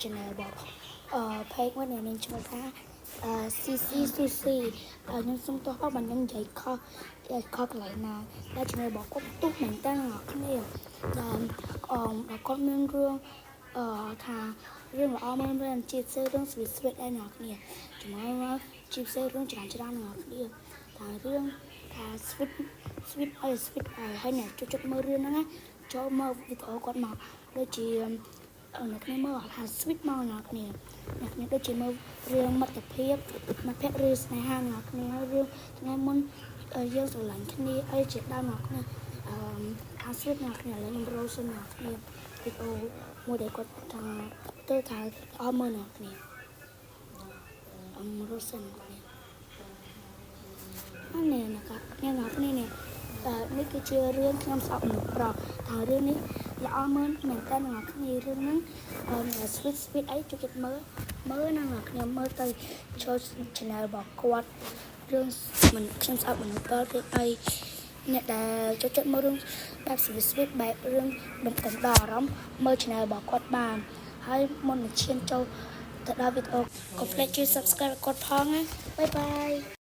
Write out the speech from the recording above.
channel របស់เพจว่าเนี่ยនឹងឈ្មោះថា CC Sushi ខ្ញុំសុំទោសបើខ្ញុំនិយាយខុសកន្លែងណាដែល channel របស់គាត់ទុះមែនតើអ្នកគ្នាដែលគាត់មានរឿងថារឿងល្អមែនជាផ្សេងរឿងស្វីតដែរអ្នកគ្នាចំណែកមកជាផ្សេងរឿងច្រើនអ្នកគ្នាថារឿងថា sweet ហើយអ្នកជួយមើលរឿងហ្នឹងណាចូលមើលវីដេអូគាត់មកដូចជាអ្នកគ្នាមើលថា sweet មកអ្នកគ្នាដូចជាមើលរឿងមិត្តភាពមិត្តភក្តិឬស្នេហាអ្នកគ្នារឿងថ្ងៃមុនយើងស្រឡាញ់គ្នាអីជាដើមអ្នកគ្នាថា sweet អ្នកគ្នាឥឡូវខ្ញុំ rose អ្នកគ្នាវីដេអូមួយដែលគាត់ថាទៅថាអស់មើលអ្នកគ្នាrose អ្នកគ្នានេះអ្នកគ្នានេះនេះគឺជារឿងខ្ញុំស្អប់មនុស្សប្រុសថារឿងនេះល្អមែនតើអ្នកគ្នារឿងហ្នឹងsweet អីជួយមើលណាអ្នកគ្នាមើលទៅចូល channel របស់គាត់រឿងខ្ញុំស្អប់មនុស្សប្រុសទេអីអ្នកដែលចូលមើលរឿងបែប sweet បែបរឿងកំដរអារម្មណ៍មើល channel របស់គាត់បានហើយមុននឹងឈានចូលទៅដល់វីដេអូកុំភ្លេចជួយ subscribe គាត់ផងណាបាយបាយ